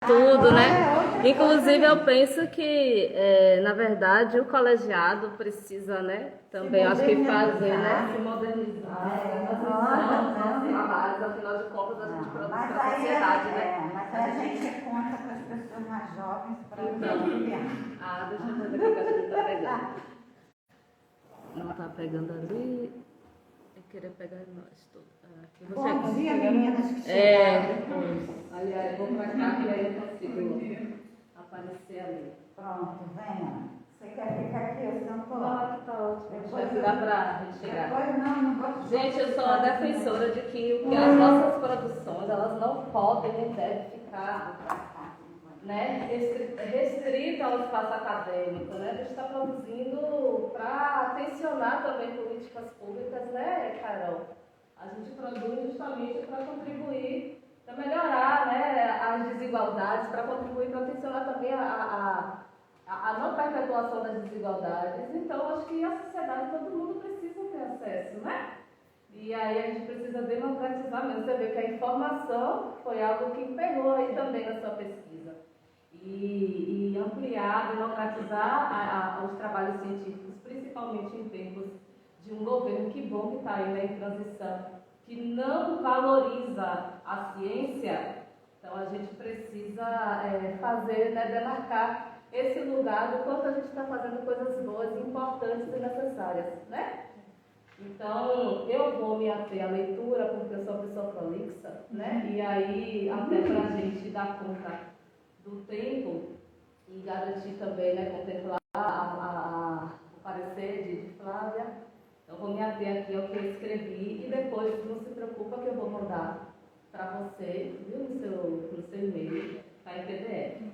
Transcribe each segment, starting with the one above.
tudo, né? Inclusive eu penso que, na verdade, o colegiado precisa, né, também acho que fazer, né, se modernizar, nossos trabalhos, afinal de contas a gente produz para a sociedade, né? Mas a gente conta com as pessoas mais jovens para Então, deixa eu ver aqui que a gente tá pegando. Não tá pegando ali. Querer pegar nós tudo. Bom dia, meninas que chegaram. Depois. Aliás, eu vou pra cá e aí eu consigo aparecer ali. Pronto, venha. Você quer ficar aqui? Eu sento Não, tá ótimo. Depois dá pra gente chegar. Depois não gosto. Gente, eu sou a defensora de que as nossas produções, elas não podem nem devem ficar, né, restrita ao espaço acadêmico, né? A gente está produzindo para tensionar também políticas públicas, né, Carol? A gente produz justamente para contribuir, para melhorar, né, as desigualdades, para contribuir para tensionar também a não perpetuação das desigualdades. Então, acho que a sociedade, todo mundo precisa ter acesso, né? E aí a gente precisa democratizar mesmo. Você vê que a informação foi algo que pegou aí também na sua pesquisa. E ampliar, democratizar os trabalhos científicos, principalmente em tempos de um governo, que bom que está aí, né, em transição, que não valoriza a ciência. Então a gente precisa fazer, né, demarcar esse lugar do quanto a gente está fazendo coisas boas, importantes e necessárias, né? Então, eu vou me ater à leitura, porque eu sou uma pessoa prolixa, né? E aí, até para a gente dar conta do tempo e garantir também, né, contemplar o parecer de Flávia. Então, vou me ater aqui ao que eu escrevi e depois, não se preocupa que eu vou mandar para você, viu, no seu e-mail, está em PDF.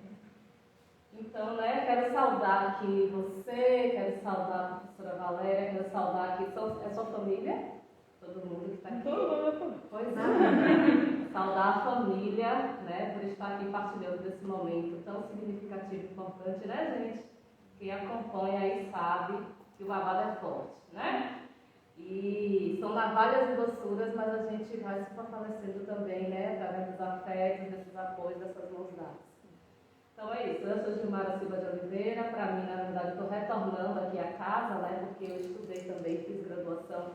Então, né, quero saudar aqui você, quero saudar a professora Valéria, quero saudar aqui sua família, todo mundo que está aqui. Pois é. Saudar a família, né, por estar aqui partilhando desse momento tão significativo e importante, né, gente? Quem acompanha aí sabe que o babado é forte, né? E são navalhas e doçuras, mas a gente vai se fortalecendo também, né, através dos afetos, desses apoios, dessas mãos dadas. Então é isso, eu sou Gilmara Silva de Oliveira. Para mim, na verdade, estou retornando aqui à casa, né, porque eu estudei também, fiz graduação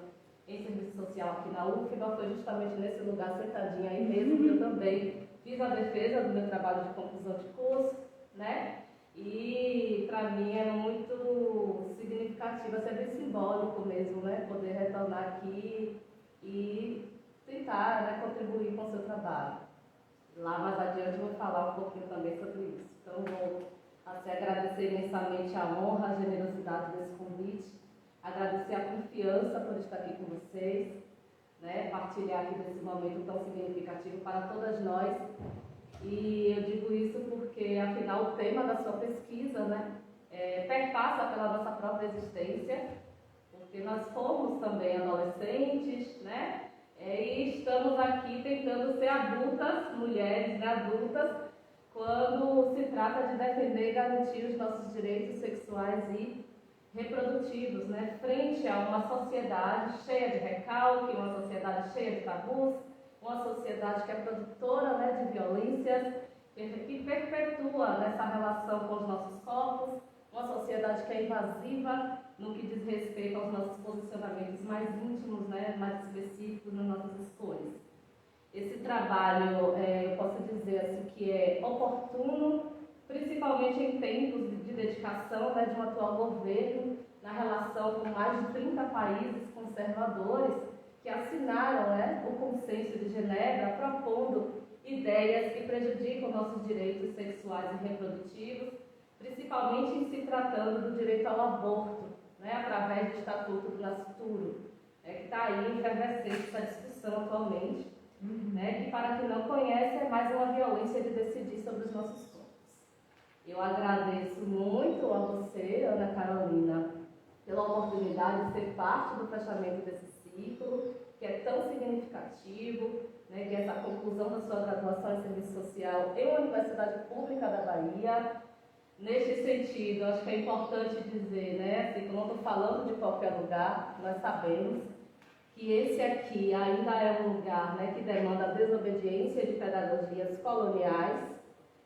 em serviço social aqui na UFBA, foi justamente nesse lugar, sentadinha aí mesmo, que eu também fiz a defesa do meu trabalho de conclusão de curso, né, e para mim é muito significativo, é bem simbólico mesmo, né, poder retornar aqui e tentar, né, contribuir com o seu trabalho. Lá mais adiante eu vou falar um pouquinho também sobre isso. Então, vou agradecer imensamente a honra, a generosidade desse convite, agradecer a confiança por estar aqui com vocês, né, partilhar aqui desse momento tão significativo para todas nós. E eu digo isso porque, afinal, o tema da sua pesquisa, né, perpassa pela nossa própria existência, porque nós fomos também adolescentes, né, e estamos aqui tentando ser adultas, mulheres, né, adultas, quando se trata de defender e garantir os nossos direitos sexuais e reprodutivos, né, frente a uma sociedade cheia de recalque, uma sociedade cheia de tabus, uma sociedade que é produtora, né, de violências, que perpetua nessa relação com os nossos corpos, uma sociedade que é invasiva no que diz respeito aos nossos posicionamentos mais íntimos, né, mais específicos nas nossas escolhas. Esse trabalho, eu posso dizer assim, que é oportuno, principalmente em tempos de dedicação, né, de um atual governo, na relação com mais de 30 países conservadores que assinaram, né, o Consenso de Genebra, propondo ideias que prejudicam nossos direitos sexuais e reprodutivos, principalmente em se tratando do direito ao aborto, né, através do Estatuto do Nascituro, que está aí em efervescência essa discussão atualmente, né, que para quem não conhece é mais uma violência de decidir sobre os nossos corpos. Eu agradeço muito a você, Ana Carolina, pela oportunidade de ser parte do fechamento desse ciclo, que é tão significativo, né, que é essa conclusão da sua graduação em serviço social em uma universidade pública da Bahia. Neste sentido, acho que é importante dizer, né, assim, que eu não estou falando de qualquer lugar, nós sabemos que esse aqui ainda é um lugar, né, que demanda a desobediência de pedagogias coloniais,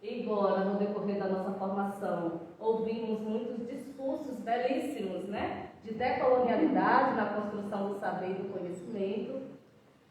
embora embora no decorrer da nossa formação ouvimos muitos discursos belíssimos, né, de decolonialidade na construção do saber e do conhecimento,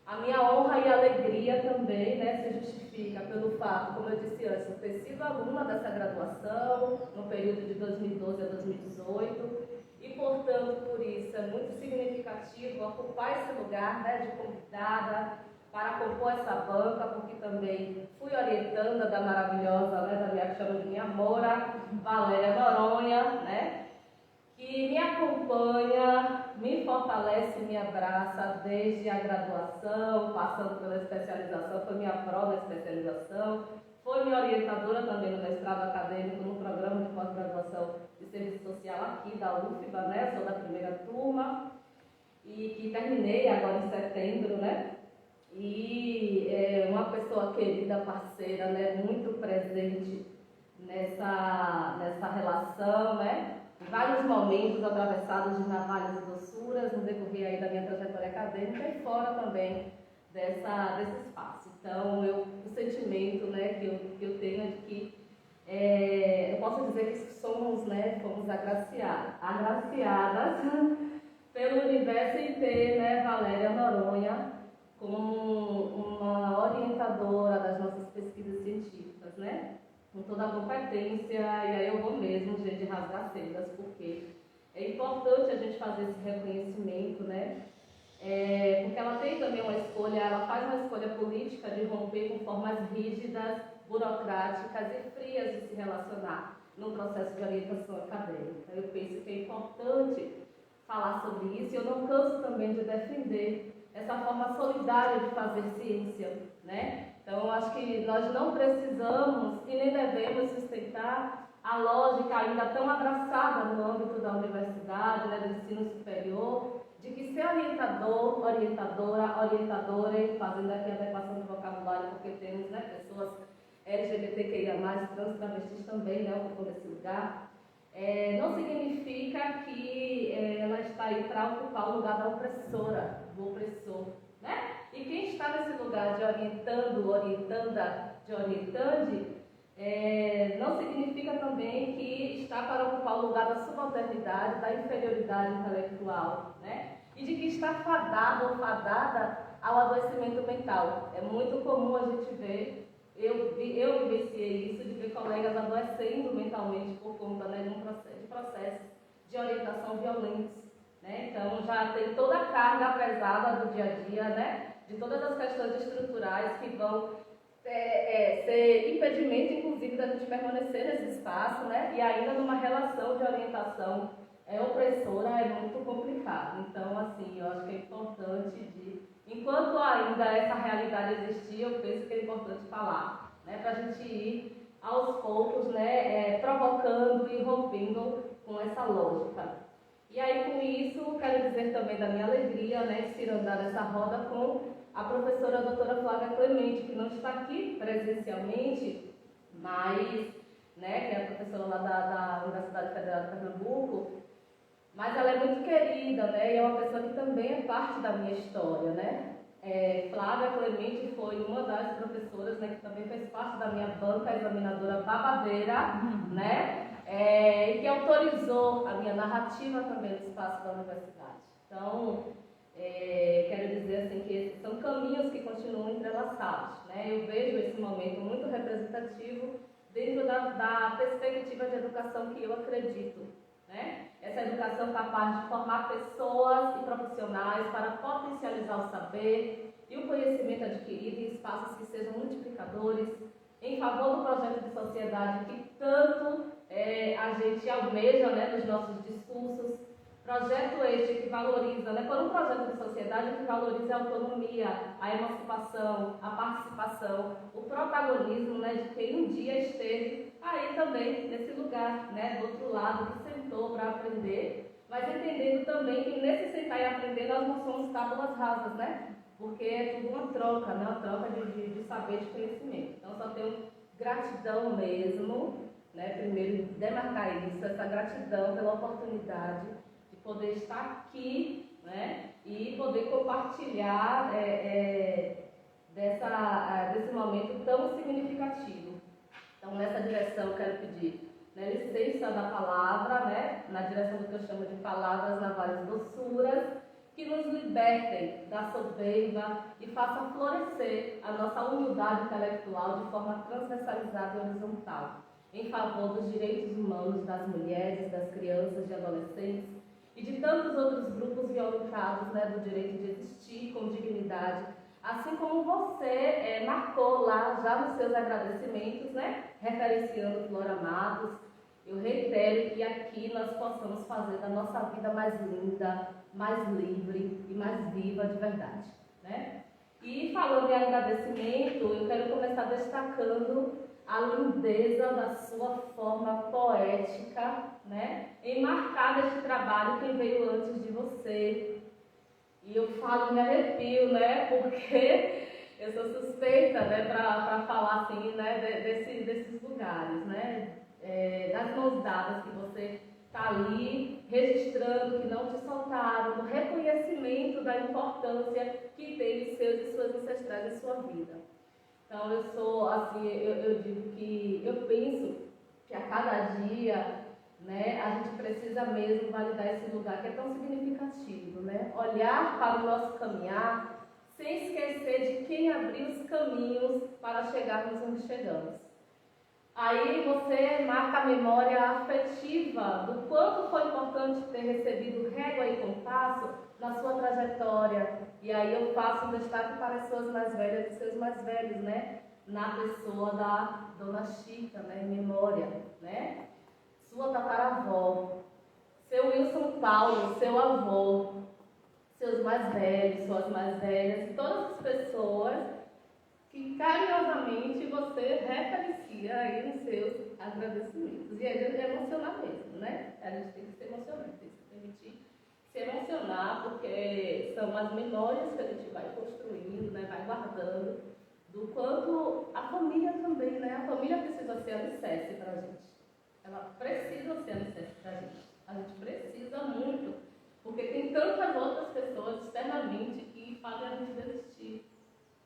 a minha honra e alegria também, né, se justifica pelo fato, como eu disse antes, de ter sido aluna dessa graduação no período de 2012 a 2018 e, portanto, por isso é muito significativo ocupar esse lugar, né, de convidada para compor essa banca, porque também fui orientanda da maravilhosa, né, da minha, que chama de minha Moura, Valéria Noronha, né, que me acompanha, me fortalece, me abraça desde a graduação, passando pela especialização, foi minha prova de especialização, foi minha orientadora também no mestrado acadêmico, no programa de pós-graduação de serviço social aqui da UFBA, né, sou da primeira turma, e que terminei agora em setembro, né, e é uma pessoa querida, parceira, né, muito presente nessa relação, né, vários momentos atravessados de navalhas e doçuras no decorrer aí da minha trajetória acadêmica e fora também desse espaço. Então, o sentimento, né, que eu tenho é de que eu posso dizer que somos, né, fomos agraciadas pelo universo em ter, né, Valéria Noronha como uma orientadora das nossas pesquisas científicas, né? Com toda a competência, e aí eu vou mesmo, gente, rasgar cedas, porque é importante a gente fazer esse reconhecimento, né? Porque ela tem também uma escolha, ela faz uma escolha política de romper com formas rígidas, burocráticas e frias de se relacionar no processo de orientação acadêmica. Eu penso que é importante falar sobre isso, e eu não canso também de defender essa forma solidária de fazer ciência, né? Então, eu acho que nós não precisamos e nem devemos sustentar a lógica ainda tão abraçada no âmbito da universidade, né, do ensino superior, de que ser orientador, orientadora, fazendo aqui a adequação do vocabulário, porque temos, né, pessoas LGBTQIA+, trans, travestis também, né, ocupando esse lugar, não significa que ela está aí para ocupar o lugar da opressora, do opressor, né? E quem está nesse lugar de orientando, orientanda, de orientande, não significa também que está para ocupar o lugar da subalternidade, da inferioridade intelectual, né? E de que está fadado ou fadada ao adoecimento mental. É muito comum a gente ver, eu vivenciei isso, de ver colegas adoecendo mentalmente por conta, né, de processos de orientação violentos, né? Então já tem toda a carga pesada do dia a dia, né, de todas as questões estruturais que vão ser impedimento, inclusive, da gente permanecer nesse espaço, né, e ainda numa relação de orientação opressora é muito complicado. Então, assim, eu acho que é importante enquanto ainda essa realidade existir, eu penso que é importante falar, né, para a gente ir aos poucos, né, provocando e rompendo com essa lógica. E aí, com isso, quero dizer também da minha alegria, né, de andar nessa roda com a professora doutora Flávia Clemente, que não está aqui presencialmente, mas, né, que é a professora lá da Universidade Federal de Pernambuco, mas ela é muito querida, né, e é uma pessoa que também é parte da minha história, né. Flávia Clemente foi uma das professoras, né, que também fez parte da minha banca examinadora babadeira, né, e que autorizou a minha narrativa também no espaço da universidade. Então, quero dizer assim que esses são caminhos que continuam entrelaçados, né. Eu vejo esse momento muito representativo dentro da perspectiva de educação que eu acredito, né. Essa educação capaz de formar pessoas e profissionais para potencializar o saber e o conhecimento adquirido em espaços que sejam multiplicadores em favor do projeto de sociedade que tanto a gente almeja, né, nos nossos discursos. Projeto este que valoriza, né, por um projeto de sociedade que valoriza a autonomia, a emancipação, a participação, o protagonismo, né, de quem um dia esteve aí também nesse lugar, né, do outro lado, que sentou para aprender, mas entendendo também que nesse sentar e aprender nós não somos tábulas rasas, né, porque é tudo uma troca, né, uma troca de saber, de conhecimento. Então só tenho gratidão mesmo, né, primeiro demarcar isso, essa gratidão pela oportunidade de poder estar aqui, né, e poder compartilhar desse momento tão significativo. Então, nessa direção, eu quero pedir, né, licença da palavra, né, na direção do que eu chamo de palavras na várias doçuras, que nos libertem da soberba e façam florescer a nossa humildade intelectual de forma transversalizada e horizontal, em favor dos direitos humanos das mulheres, das crianças, de adolescentes e de tantos outros grupos violentados, né, do direito de existir com dignidade, assim como você marcou lá já nos seus agradecimentos, né, referenciando Flora Matos. Eu reitero que aqui nós possamos fazer da nossa vida mais linda, mais livre e mais viva de verdade, né? E falando em agradecimento, eu quero começar destacando a lindeza da sua forma poética, né? Em marcar este trabalho quem veio antes de você. E eu falo, me arrepio, né? Porque eu sou suspeita, né? Para falar assim, né? Desses lugares, né? Das mãos dadas que você está ali registrando, que não te soltaram, do reconhecimento da importância que teve seus e suas ancestrais em sua vida. Então eu sou assim, eu digo que eu penso que a cada dia, né, a gente precisa mesmo validar esse lugar que é tão significativo, né? Olhar para o nosso caminhar sem esquecer de quem abriu os caminhos para chegarmos onde chegamos. Aí você marca a memória afetiva do quanto foi importante ter recebido régua e compasso na sua trajetória. E aí eu faço um destaque para as suas mais velhas e seus mais velhos, né? Na pessoa da Dona Chica, né? Em memória, né? Sua tataravó, seu Wilson Paulo, seu avô, seus mais velhos, suas mais velhas, todas as pessoas que carinhosamente você referencia aí nos seus agradecimentos. E aí é emocionar mesmo, né? A gente tem que se emocionar, tem que se permitir se emocionar, porque são as memórias que a gente vai construindo, né? Vai guardando, do quanto a família também, né? A família precisa ser alicerce para a gente. Ela precisa ser alicerce para a gente. A gente precisa muito, porque tem tantas outras pessoas externamente que fazem a gente desistir,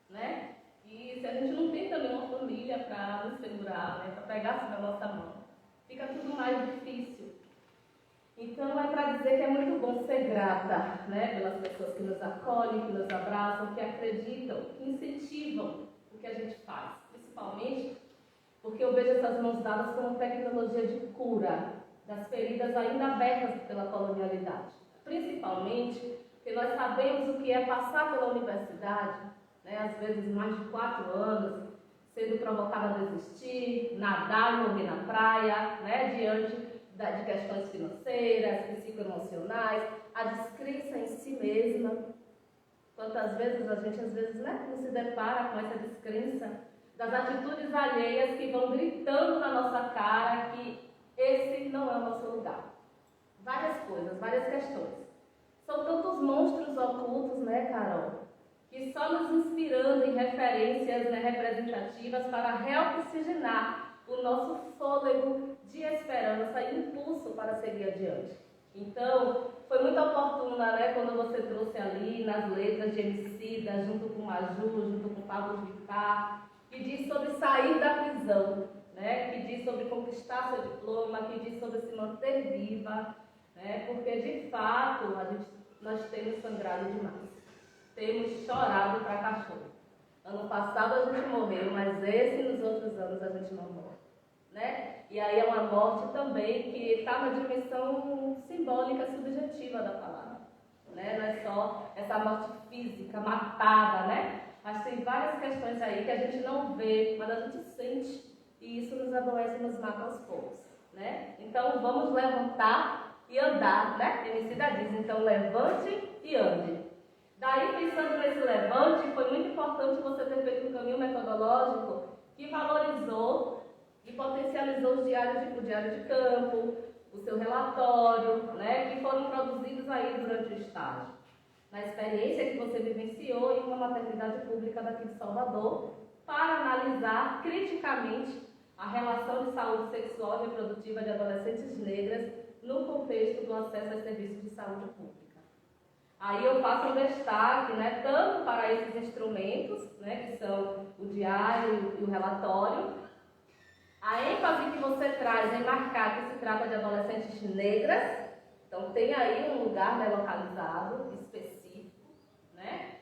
né? E se a gente não tem também uma família para nos segurar, né, para pegar assim na nossa mão, fica tudo mais difícil. Então é para dizer que é muito bom ser grata, né, pelas pessoas que nos acolhem, que nos abraçam, que acreditam, que incentivam o que a gente faz. Principalmente porque eu vejo essas mãos dadas como tecnologia de cura das feridas ainda abertas pela colonialidade. Principalmente porque nós sabemos o que é passar pela universidade, né, às vezes mais de 4 anos, sendo provocada a desistir, nadar e morrer na praia, né, diante de questões financeiras, psicoemocionais, a descrença em si mesma. Quantas vezes a gente, às vezes, né, não se depara com essa descrença das atitudes alheias que vão gritando na nossa cara que esse não é o nosso lugar. Várias coisas, várias questões. São tantos monstros ocultos, né, Carol? Que só nos inspirando em referências, né, representativas para reoxigenar o nosso fôlego de esperança e impulso para seguir adiante. Então, foi muito oportuna, né, quando você trouxe ali nas letras de Emicida, junto com Maju, junto com Pablo Vittar, que diz sobre sair da prisão, né, que diz sobre conquistar seu diploma, que diz sobre se manter viva, né, porque de fato nós temos sangrado demais. Temos chorado para cachorro. Ano passado a gente morreu, mas esse nos outros anos a gente não morre, né? E aí é uma morte também que está na dimensão simbólica, subjetiva da palavra, né? Não é só essa morte física, matada, né? Mas tem várias questões aí que a gente não vê, mas a gente sente, e isso nos adoece e nos mata aos poucos, né? Então vamos levantar e andar, né? Emicida diz, então levante e ande. Daí, pensando nesse levante, foi muito importante você ter feito um caminho metodológico que valorizou e potencializou o diário de campo, o seu relatório, né, que foram produzidos aí durante o estágio. Na experiência que você vivenciou em uma maternidade pública daqui de Salvador, para analisar criticamente a relação de saúde sexual e reprodutiva de adolescentes negras no contexto do acesso aos serviços de saúde pública. Aí eu faço um destaque, né, tanto para esses instrumentos, né, que são o diário e o relatório, A ênfase que você traz em marcar que se trata de adolescentes negras, então tem aí um lugar, né, localizado, específico, né?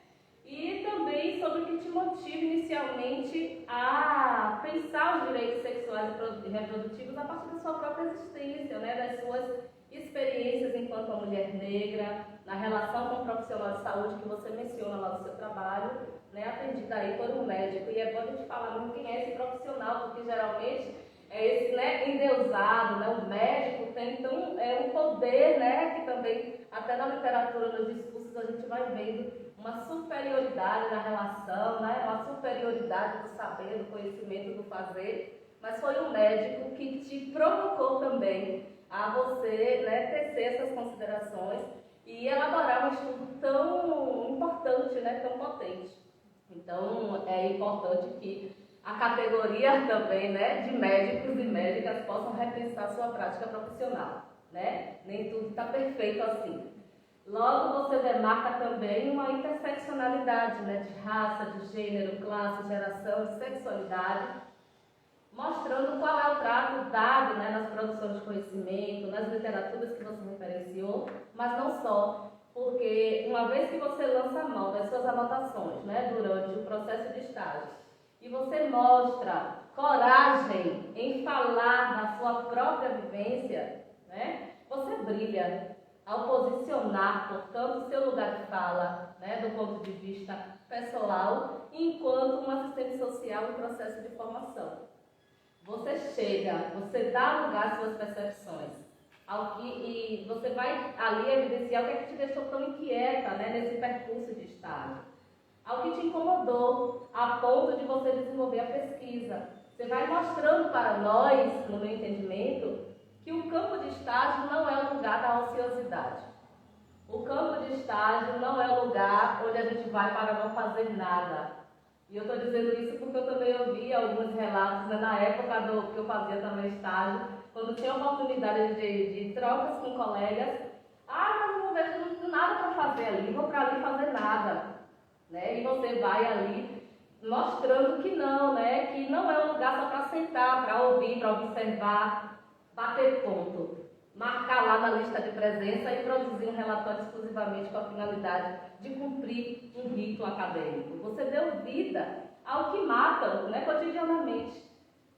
E também sobre o que te motiva inicialmente a pensar os direitos sexuais e reprodutivos a partir da sua própria existência, né, das suas experiências enquanto uma mulher negra, na relação com o profissional de saúde que você menciona lá no seu trabalho, né, atendida aí por um médico. E é bom a gente falar muito quem é esse profissional, porque geralmente é esse, né, endeusado, né, o médico tem então um poder, né, que também até na literatura, nos discursos a gente vai vendo uma superioridade na relação, né, uma superioridade do saber, do conhecimento, do fazer, mas foi um médico que te provocou também a você, né, tecer essas considerações e elaborar um estudo tão importante, né, tão potente. Então, é importante que a categoria também, né, de médicos e médicas possam repensar sua prática profissional, né? Nem tudo está perfeito assim. Logo, você demarca também uma interseccionalidade, né, de raça, de gênero, classe, geração, de sexualidade, mostrando qual é o trato dado, né, nas produções de conhecimento, nas literaturas que você referenciou, mas não só, porque uma vez que você lança a mão das suas anotações, né, durante o processo de estágio, e você mostra coragem em falar da sua própria vivência, né, você brilha ao posicionar, portanto, o seu lugar de fala, né, do ponto de vista pessoal, enquanto um assistente social em processo de formação. Você chega, você dá lugar às suas percepções, e você vai ali evidenciar o que é que te deixou tão inquieta, né, nesse percurso de estágio. Ao que te incomodou, a ponto de você desenvolver a pesquisa. Você vai mostrando para nós, no meu entendimento, que o campo de estágio não é o lugar da ociosidade. O campo de estágio não é o lugar onde a gente vai para não fazer nada. E eu estou dizendo isso porque eu também ouvi alguns relatos, né, na época que eu fazia também estágio, quando tinha oportunidade de trocas com colegas. Mas eu não vejo nada para fazer ali, vou para ali fazer nada. Né? E você vai ali mostrando que não, né? Que não é um lugar só para sentar, para ouvir, para observar, bater ponto, marcar lá na lista de presença e produzir um relatório exclusivamente com a finalidade de cumprir um rito acadêmico. Você deu vida ao que matam, né, cotidianamente.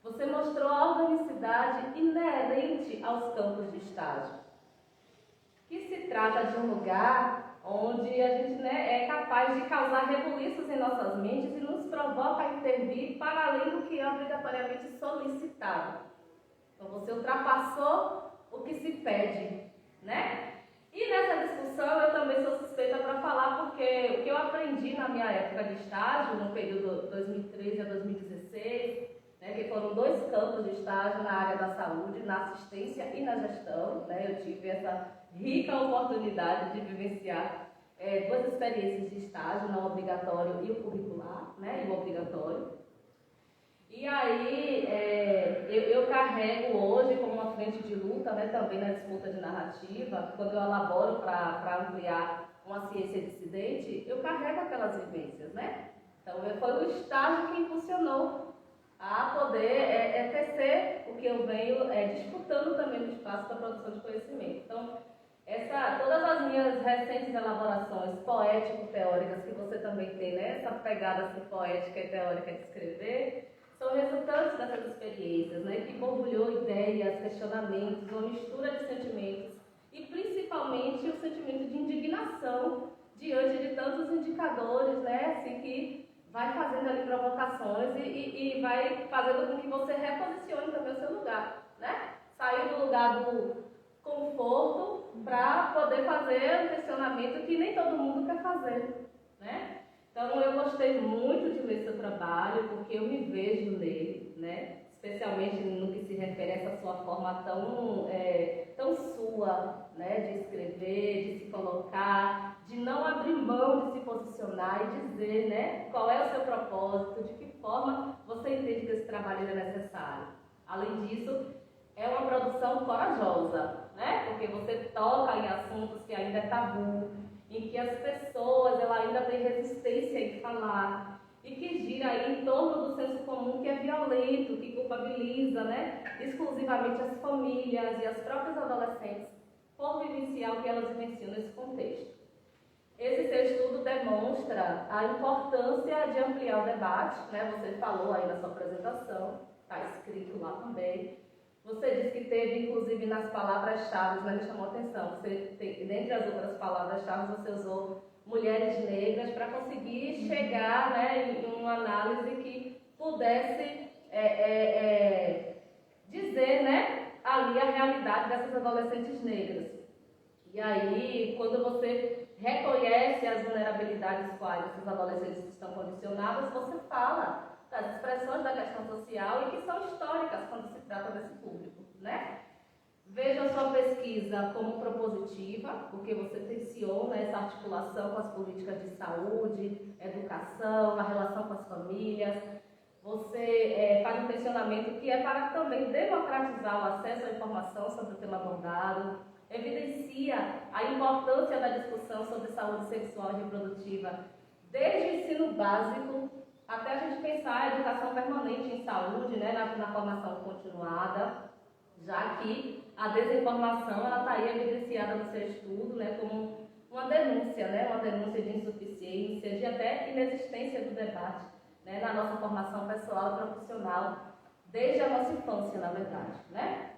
Você mostrou a organicidade inerente aos campos de estágio. Que se trata de um lugar onde a gente, né, é capaz de causar rebuliços em nossas mentes e nos provoca a intervir para além do que é obrigatoriamente solicitado. Então você ultrapassou o que se pede, né? E nessa discussão eu também sou suspeita para falar porque o que eu aprendi na minha época de estágio, no período 2013 a 2016, né, que foram 2 campos de estágio na área da saúde, na assistência e na gestão, né? Eu tive essa rica oportunidade de vivenciar 2 experiências de estágio, não obrigatório e o curricular, né, e o obrigatório. E aí eu carrego hoje como uma frente de luta, né, também na disputa de narrativa, quando eu elaboro para ampliar uma ciência dissidente, eu carrego aquelas vivências, né? Então foi o estágio que impulsionou a poder tecer o que eu venho disputando também no espaço da produção de conhecimento. Então, todas as minhas recentes elaborações poético-teóricas, que você também tem, né, essa pegada assim, poética e teórica de escrever, são resultantes dessas experiências, né, que borbulhou ideias, questionamentos, uma mistura de sentimentos e principalmente o sentimento de indignação diante de tantos indicadores, né, assim, que vai fazendo ali provocações e vai fazendo com que você reposicione também o seu lugar, né? Sair do lugar do conforto para poder fazer um questionamento que nem todo mundo quer fazer, né? Então eu gostei muito de ler seu trabalho, porque eu me vejo nele, né? Especialmente no que se refere a essa sua forma tão sua, né? De escrever, de se colocar, de não abrir mão de se posicionar e dizer, né? Qual é o seu propósito, de que forma você entende que esse trabalho é necessário. Além disso, é uma produção corajosa, né? Porque você toca em assuntos que ainda é tabu, em que as pessoas ainda têm resistência em falar, e que gira aí em torno do senso comum, que é violento, que culpabiliza, né, exclusivamente as famílias e as próprias adolescentes por vivenciar o que elas vivenciam nesse contexto. Esse seu estudo demonstra a importância de ampliar o debate, né? Você falou aí na sua apresentação, está escrito lá também. Você disse que teve, inclusive, nas palavras-chave, né? Me chamou a atenção. Você tem, dentre as outras palavras-chave, você usou mulheres negras para conseguir chegar, né, em uma análise que pudesse dizer, né, ali a realidade dessas adolescentes negras. E aí, quando você reconhece as vulnerabilidades quais esses adolescentes estão condicionados, você fala das expressões da questão social e que são históricas quando se trata desse público, né? Veja a sua pesquisa como propositiva, porque você tensiona essa articulação com as políticas de saúde, educação, a relação com as famílias. Você faz um tensionamento que é para também democratizar o acesso à informação sobre o tema abordado, evidencia a importância da discussão sobre saúde sexual e reprodutiva desde o ensino básico até a gente pensar a educação permanente em saúde, né, na formação continuada, já que a desinformação está aí evidenciada no seu estudo, né, como uma denúncia, né, uma denúncia de insuficiência, de até inexistência do debate, né, na nossa formação pessoal e profissional, desde a nossa infância, na verdade, né?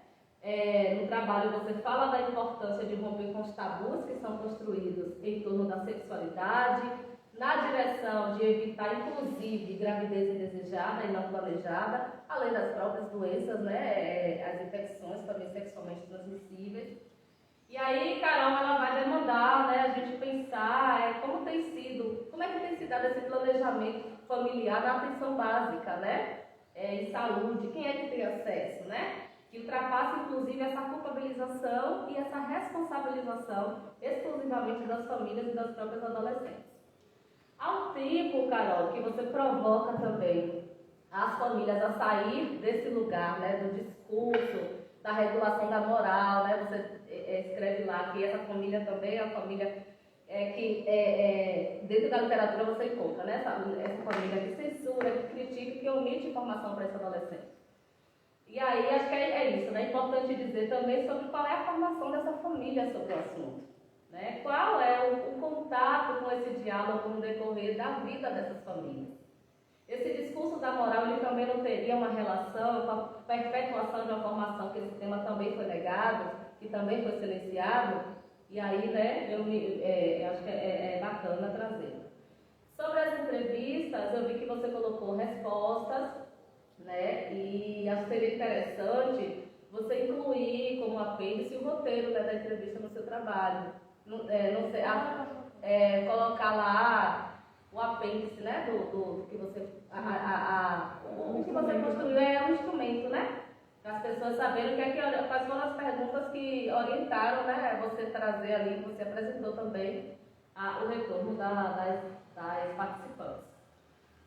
No trabalho você fala da importância de romper com os tabus que são construídos em torno da sexualidade, na direção de evitar, inclusive, gravidez indesejada e não planejada, além das próprias doenças, né, as infecções também sexualmente transmissíveis. E aí, Carol, ela vai demandar, né, a gente pensar como é que tem sido dado esse planejamento familiar na atenção básica, né, em saúde, quem é que tem acesso, né? Que ultrapassa, inclusive, essa culpabilização e essa responsabilização exclusivamente das famílias e das próprias adolescentes. Ao tempo, Carol, que você provoca também as famílias a sair desse lugar, né, do discurso, da regulação da moral, né, você escreve lá que essa família também é uma família dentro da literatura você encontra, né, essa família que censura, que critica, que omite informação para esse adolescente. E aí, acho que é isso, né? É importante dizer também sobre qual é a formação dessa família sobre o assunto, né? Qual é o contato com esse diálogo no decorrer da vida dessas famílias. Esse discurso da moral, ele também não teria uma relação com a perpetuação de uma formação que esse tema também foi negado, que também foi silenciado, e aí, né, eu acho que é bacana trazer. Sobre as entrevistas, eu vi que você colocou respostas, né? E acho que seria interessante você incluir como apêndice o roteiro, né, da entrevista no seu trabalho. Não sei, colocar lá o apêndice, né, do que você... o que você construiu é um instrumento, né? Para as pessoas saberem quais foram as perguntas que orientaram, né, você trazer ali, você apresentou também o retorno das participantes.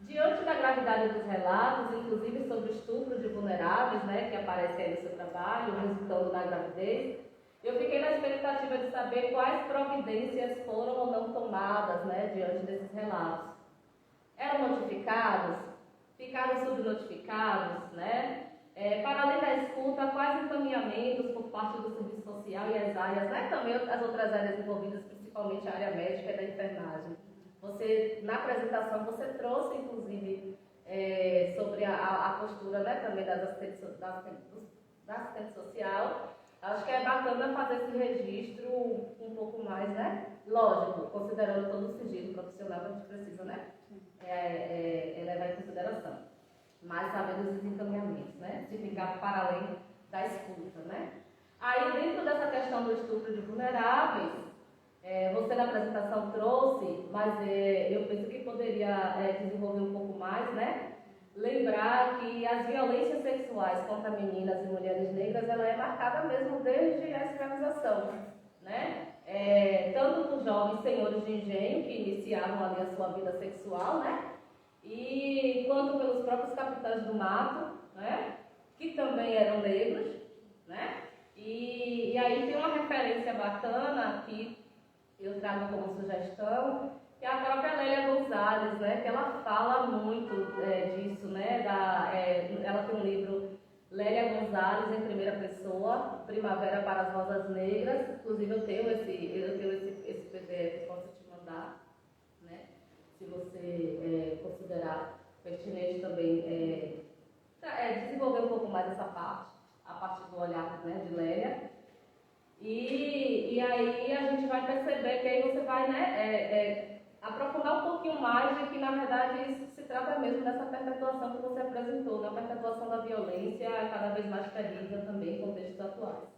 Diante da gravidade dos relatos, inclusive sobre o estupro de vulneráveis, né, que aparece aí no seu trabalho, resultando da gravidez, eu fiquei na expectativa de saber quais providências foram ou não tomadas, né, diante desses relatos. Eram notificados? Ficaram subnotificados, né? Para além da escuta, quais encaminhamentos por parte do serviço social e as áreas, né, também as outras áreas envolvidas, principalmente a área médica e da enfermagem. Você, na apresentação, você trouxe, inclusive, sobre a postura, né, também da assistente social. Acho que é bacana fazer esse registro um pouco mais, né, lógico, considerando todo o sigilo profissional que a gente precisa, né, levar em consideração. Mas sabendo os encaminhamentos, né, de ficar para além da escuta, né. Aí, dentro dessa questão do estupro de vulneráveis, você na apresentação trouxe, mas eu penso que poderia desenvolver um pouco mais, né? Lembrar que as violências sexuais contra meninas e mulheres negras, ela é marcada mesmo desde a escravização, né? Tanto por jovens senhores de engenho que iniciavam ali a sua vida sexual, né? E quanto pelos próprios capitães do mato, né? Que também eram negros, né? E aí tem uma referência bacana que eu trago como sugestão, que é a própria Lélia Gonzalez, né, que ela fala muito disso, né, ela tem um livro, Lélia Gonzalez, em primeira pessoa, Primavera para as Rosas Negras. Inclusive eu tenho esse PDF, posso te mandar, né, se você considerar pertinente também desenvolver um pouco mais essa parte, a partir do olhar, né, de Lélia. E aí a gente vai perceber que aí você vai, né, aprofundar um pouquinho mais de que, na verdade, isso se trata mesmo dessa perpetuação que você apresentou, da perpetuação da violência cada vez mais terrível também em contextos atuais.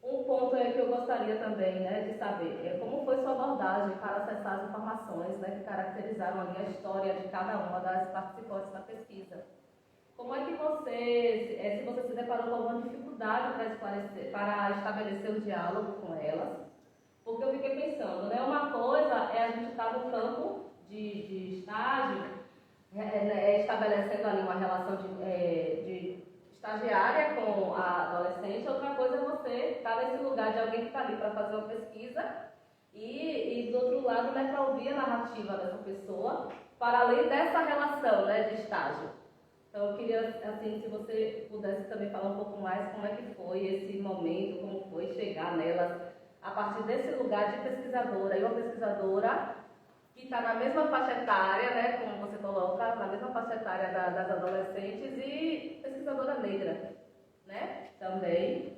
Um ponto que eu gostaria também, né, de saber como foi sua abordagem para acessar as informações, né, que caracterizaram ali a história de cada uma das participantes da pesquisa. Como é que você, se você se deparou com alguma dificuldade para estabelecer o diálogo com elas? Porque eu fiquei pensando, né? Uma coisa é a gente estar no campo de estágio, estabelecendo ali uma relação de estagiária com a adolescente, outra coisa é você estar nesse lugar de alguém que está ali para fazer uma pesquisa e do outro lado, né, para ouvir a narrativa dessa pessoa, para além dessa relação, né, de estágio. Então, eu queria, assim, se você pudesse também falar um pouco mais como é que foi esse momento, como foi chegar nelas, a partir desse lugar de pesquisadora, e uma pesquisadora que está na mesma faixa etária, né, como você coloca, na mesma faixa etária das adolescentes, e pesquisadora negra, né, também.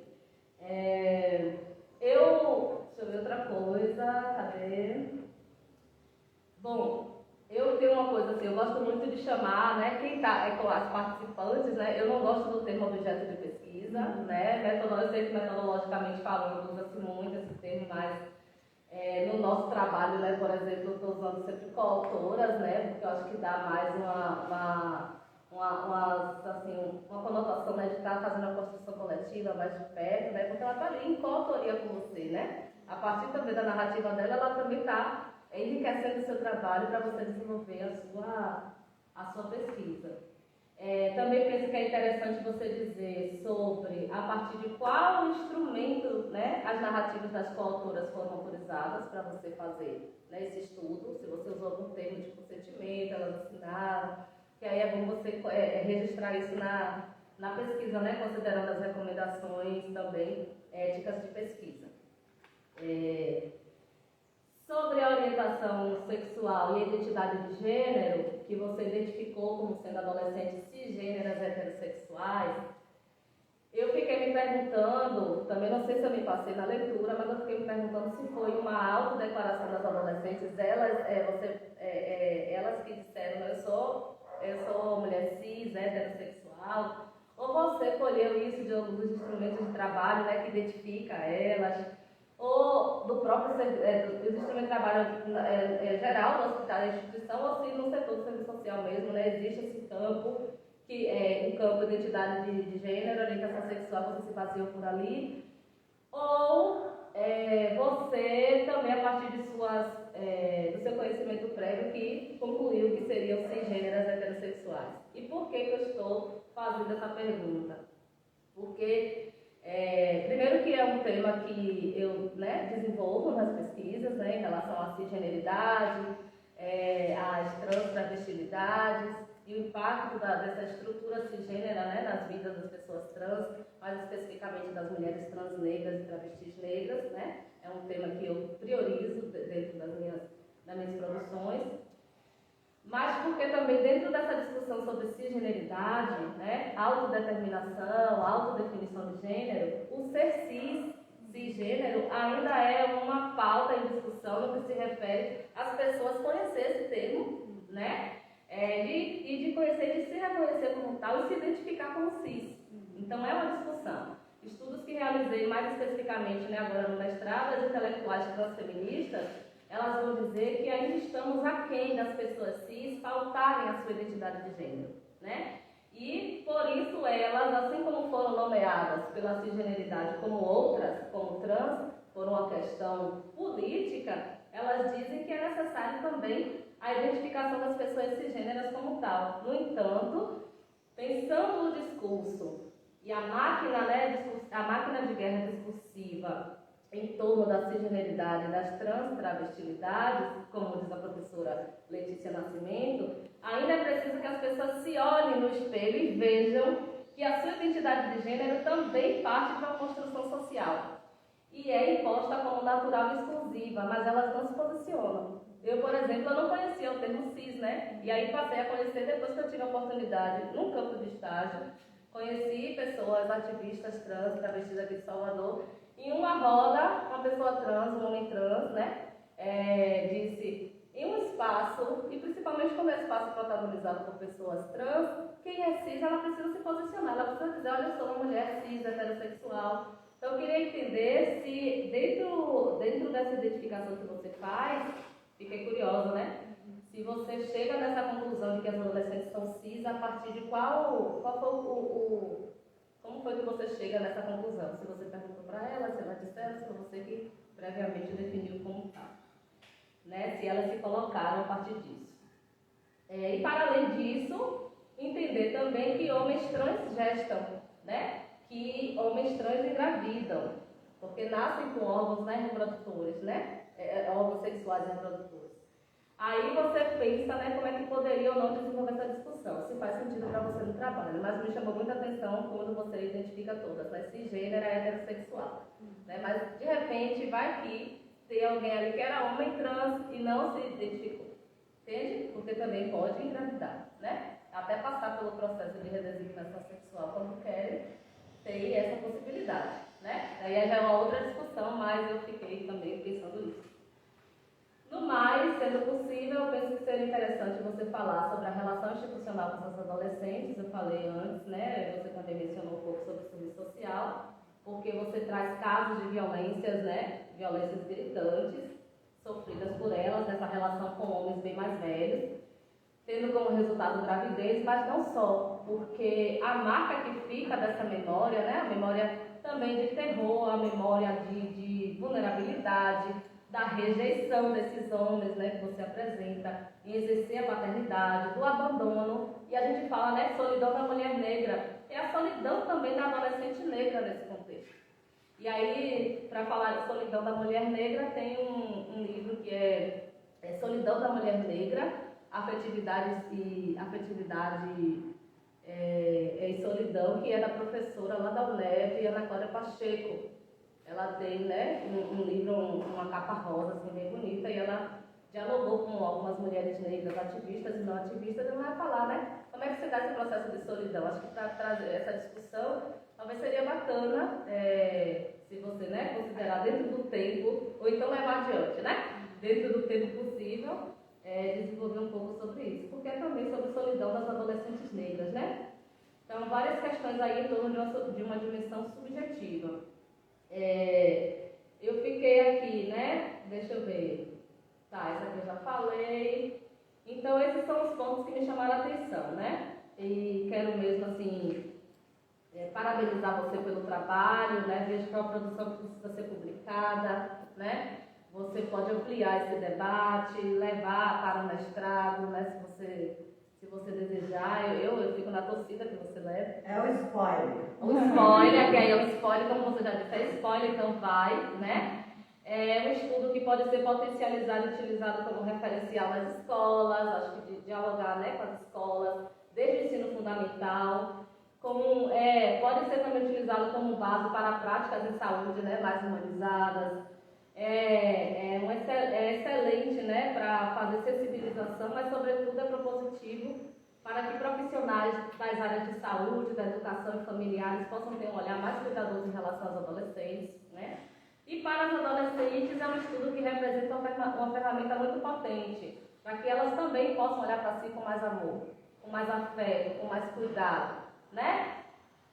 Deixa eu ver outra coisa, cadê? Bom, eu tenho uma coisa assim, eu gosto muito de chamar, né, quem está com as participantes, né, eu não gosto do termo objeto de pesquisa, né, eu sei que metodologicamente falando, usa-se muito esse termo, mas no nosso trabalho, né, por exemplo, eu estou usando sempre coautoras, né, porque eu acho que dá mais uma conotação, né, de estar fazendo a construção coletiva mais de perto, né, porque ela está ali em coautoria com você, né, a partir também da narrativa dela, ela também está enriquecendo o seu trabalho para você desenvolver a sua pesquisa. Também penso que é interessante você dizer sobre a partir de qual instrumento, né, as narrativas das coautoras foram autorizadas para você fazer, né, esse estudo, se você usou algum termo de consentimento, elas assinaram, que aí é bom você registrar isso na pesquisa, né, considerando as recomendações também éticas de pesquisa. Sobre a orientação sexual e identidade de gênero, que você identificou como sendo adolescentes cisgêneras heterossexuais, eu fiquei me perguntando, também não sei se eu me passei na leitura, mas eu fiquei me perguntando se foi uma autodeclaração das adolescentes, elas que disseram, eu sou mulher cis, heterossexual, ou você colheu isso de alguns dos instrumentos de trabalho, né, que identifica elas, ou do próprio do instrumento de trabalho geral do hospital da instituição, ou se no setor do serviço social mesmo, né, existe esse campo, que é um campo de identidade de gênero, orientação sexual, você se baseou por ali, ou você também, a partir de do seu conhecimento prévio, que concluiu que seriam cisgêneras heterossexuais. E por que eu estou fazendo essa pergunta? Porque primeiro que é um tema que eu, né, desenvolvo nas pesquisas, né, em relação à cisgeneridade, às transtravestilidades e o impacto dessa estrutura cisgênera, né, nas vidas das pessoas trans, mais especificamente das mulheres trans negras e travestis negras, né, é um tema que eu priorizo dentro das minhas produções. Mas porque também dentro dessa discussão sobre cisgeneridade, né, autodeterminação, autodefinição de gênero, o ser cisgênero, ainda é uma pauta em discussão no que se refere às pessoas conhecer esse termo, né, de conhecer, de se reconhecer como tal e se identificar como cis. Então é uma discussão. Estudos que realizei mais especificamente, né, agora no mestrado, as intelectuais transfeministas, elas vão dizer que ainda estamos aquém das pessoas cis pautarem a sua identidade de gênero, né? E, por isso, elas, assim como foram nomeadas pela cisgeneridade como outras, como trans, por uma questão política, elas dizem que é necessário também a identificação das pessoas cisgêneras como tal. No entanto, pensando no discurso e a máquina, né, a máquina de guerra discursiva em torno da cisgeneridade e das transtravestilidades, como diz a professora Letícia Nascimento, ainda é preciso que as pessoas se olhem no espelho e vejam que a sua identidade de gênero também parte de uma construção social e é imposta como natural e exclusiva, mas elas não se posicionam. Eu, por exemplo, eu não conhecia o termo cis, né? E aí passei a conhecer depois que eu tive a oportunidade, num campo de estágio, conheci pessoas ativistas trans, travestis aqui de Salvador. Em uma roda, uma pessoa trans, um homem trans, né, disse, em um espaço, e principalmente quando é espaço protagonizado por pessoas trans, quem é cis, ela precisa se posicionar, ela precisa dizer, olha, eu sou uma mulher cis, heterossexual. Então, eu queria entender se, dentro dessa identificação que você faz, fiquei curiosa, né? Se você chega nessa conclusão de que as adolescentes são cis, a partir de qual foi como foi que você chega nessa conclusão? Se você perguntou para ela, se ela disseram, se foi você que previamente definiu como tal. Né? Se elas se colocaram a partir disso. E para além disso, entender também que homens trans gestam, né? Que homens trans engravidam, porque nascem com órgãos, né, reprodutores, né? Órgãos sexuais reprodutores. Aí você pensa, né, como é que poderia ou não desenvolver essa discussão, se faz sentido para você no trabalho, mas me chamou muita atenção quando você identifica todas, né, cisgênero é heterossexual, né, mas de repente vai que tem alguém ali que era homem trans e não se identificou, entende? Porque também pode engravidar, né, até passar pelo processo de redesignação sexual quando querem, tem essa possibilidade, né, aí já é uma outra discussão, mas eu fiquei também pensando nisso. No mais, sendo possível, eu penso que seria interessante você falar sobre a relação institucional com os adolescentes. Eu falei antes, né? Você também mencionou um pouco sobre o serviço social, porque você traz casos de violências, né? Violências gritantes, sofridas por elas, nessa relação com homens bem mais velhos, tendo como resultado gravidez, mas não só, porque a marca que fica dessa memória, né? A memória também de terror, a memória de vulnerabilidade, da rejeição desses homens, né, que você apresenta, em exercer a paternidade, do abandono, e a gente fala, né, solidão da mulher negra, é a solidão também da adolescente negra nesse contexto. E aí, para falar de solidão da mulher negra, tem um livro que é Solidão da Mulher Negra, Afetividade e Solidão, que é da professora lá da UNEV, Ana Cláudia Pacheco. Ela tem, né, um livro, uma capa rosa, assim, bem bonita, e ela dialogou com algumas mulheres negras, ativistas e não ativistas, e ela vai falar, né, como é que se dá esse processo de solidão. Acho que para trazer essa discussão, talvez seria bacana, se você, né, considerar dentro do tempo, ou então levar adiante, né, dentro do tempo possível, desenvolver um pouco sobre isso, porque é também sobre solidão das adolescentes negras, né. Então, várias questões aí em torno de uma dimensão subjetiva. Eu fiquei aqui, né? Deixa eu ver. Tá, essa aqui eu já falei. Então, esses são os pontos que me chamaram a atenção, né? E quero mesmo, assim, parabenizar você pelo trabalho, né? Vejo que é uma produção que precisa ser publicada, né? Você pode ampliar esse debate, levar para o mestrado, né? Se você desejar, eu fico na torcida que você leve. É o spoiler. O spoiler, que aí é um spoiler, como você já disse, é spoiler, então vai, né? É um estudo que pode ser potencializado e utilizado como referencial nas escolas, acho que de dialogar, né, com as escolas, desde o ensino fundamental, pode ser também utilizado como base para práticas em saúde, né, mais humanizadas. É excelente, né, para fazer sensibilização, mas sobretudo é propositivo para que profissionais das áreas de saúde, da educação e familiares possam ter um olhar mais cuidadoso em relação às adolescentes, né? E para as adolescentes é um estudo que representa uma ferramenta muito potente, para que elas também possam olhar para si com mais amor, com mais afeto, com mais cuidado, né?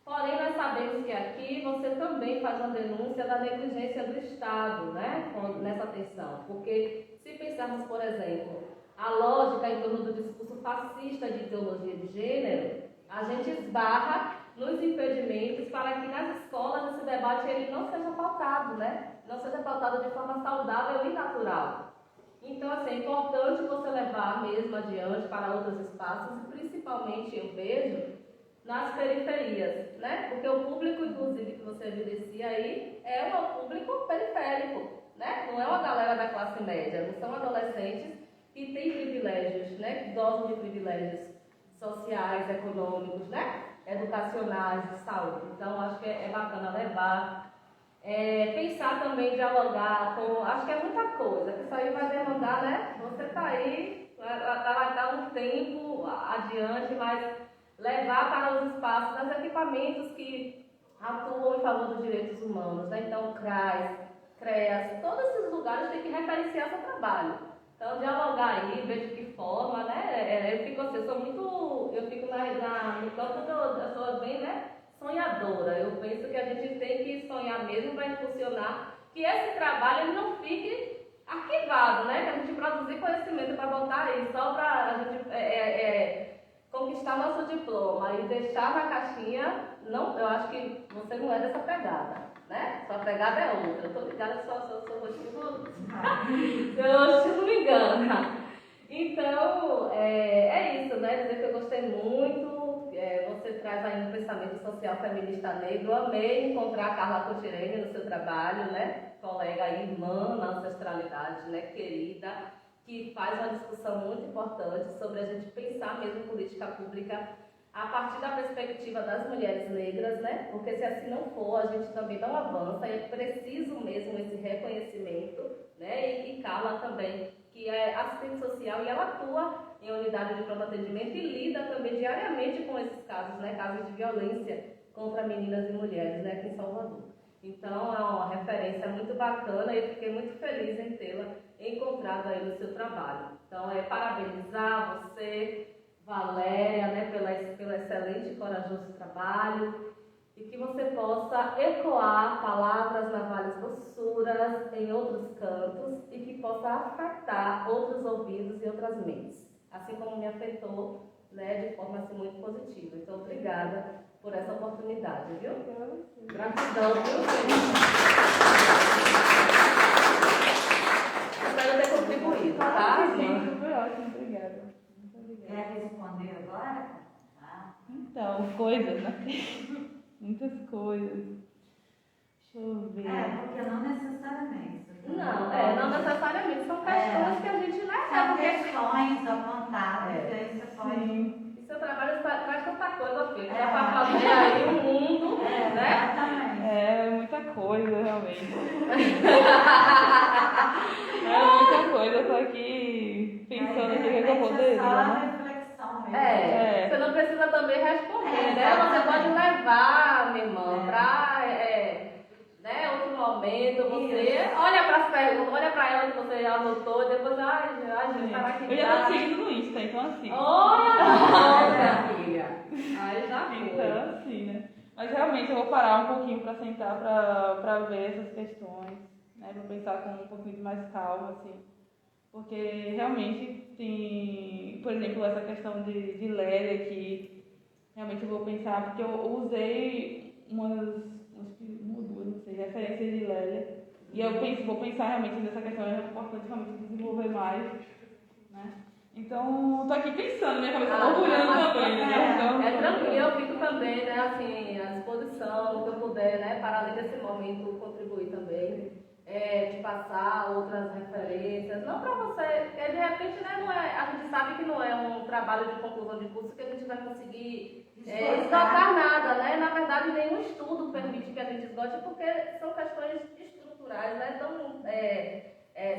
Porém, nós sabemos que aqui você também faz uma denúncia da negligência do Estado, né, nessa atenção. Porque se pensarmos, por exemplo, a lógica em torno do discurso fascista de ideologia de gênero, a gente esbarra nos impedimentos para que nas escolas esse debate ele não seja pautado, né? Não seja pautado de forma saudável e natural. Então, assim, é importante você levar mesmo adiante para outros espaços e principalmente, eu vejo, nas periferias, né? Porque o público, inclusive, que você evidencia aí aí é um público periférico, né? Não é uma galera da classe média, não são adolescentes que têm privilégios, né? Que gostam de privilégios sociais, econômicos, né? Educacionais, de saúde. Então, acho que é bacana levar, pensar também, dialogar com... Acho que é muita coisa, que isso aí vai demandar, né? Você está aí, vai dar um tempo adiante, mas levar para os espaços, dos equipamentos que atuam em favor dos direitos humanos, né? Então, CRAS, CREAS, todos esses lugares têm que referenciar seu trabalho. Então, dialogar aí, ver de que forma, né? Eu fico assim, eu fico no campo eu sou bem, né, sonhadora. Eu penso que a gente tem que sonhar mesmo para impulsionar que esse trabalho ele não fique arquivado, né? Que a gente produzir conhecimento para botar aí, só para a gente conquistar nosso diploma e deixar na caixinha. Não, eu acho que você não é dessa pegada, né? Sua pegada é outra. Eu tô ligada que sua rotina se eu não me engano. Então, é isso, né? Dizer que eu gostei muito. Você traz aí um pensamento social feminista negro. Eu amei encontrar a Carla Cotirene no seu trabalho, né? Colega aí, irmã na ancestralidade, né? Querida, que faz uma discussão muito importante sobre a gente pensar mesmo política pública a partir da perspectiva das mulheres negras, né? Porque se assim não for, a gente também não avança e é preciso mesmo esse reconhecimento, né? E Carla também, que é assistente social e ela atua em unidade de pronto atendimento e lida também diariamente com esses casos, né? Casos de violência contra meninas e mulheres, né? Aqui em Salvador. Então, é uma referência muito bacana e eu fiquei muito feliz em tê-la encontrado aí no seu trabalho. Então, parabenizar você, Valéria, né, pelo excelente e corajoso trabalho e que você possa ecoar palavras navalhas grossuras em outros cantos e que possa afetar outros ouvidos e outras mentes, assim como me afetou, né, de forma assim, muito positiva. Então, obrigada por essa oportunidade, viu? Gratidão, viu? Espero ter contribuído, tá? Sim, foi ótimo, obrigada. Quer responder agora? Então, coisas, né? Muitas coisas. Deixa eu ver. Porque não necessariamente. Não necessariamente. São questões que a gente não São questões apontadas, aí você pode... Sim. E seu trabalho traz tanta coisa, filho. Dá pra fazer aí um mundo, né? Exatamente. Muita coisa, realmente. Muita coisa, só que pensando aqui o que eu poderia, né? Reflexão mesmo. Você não precisa também responder, né? Você pode levar, minha irmã, para outro momento. Você olha para as perguntas, olha para ela que você anotou, e depois, gente, será que eu já tô seguindo no Insta, então assim. Olha, filha. Aí já foi. Então assim, né? Mas realmente eu vou parar um pouquinho para sentar para ver essas questões, né? Para pensar com um pouquinho de mais calma, assim. Porque realmente tem, por exemplo, essa questão de Lélia que realmente eu vou pensar, porque eu usei acho que uma ou duas, não sei, referências de Lélia. E eu vou pensar realmente nessa questão, é importante realmente desenvolver mais, né? Então, tô aqui pensando, minha cabeça orgulhando também, né? Então, tranquilo, eu fico também, né, assim, à disposição, no que eu puder, né, para além desse momento, contribuir também. De passar outras referências, não para você, porque de repente, né, a gente sabe que não é um trabalho de conclusão de curso que a gente vai conseguir esgotar nada, né? Na verdade, nenhum estudo permite que a gente esgote, porque são questões estruturais, né, tão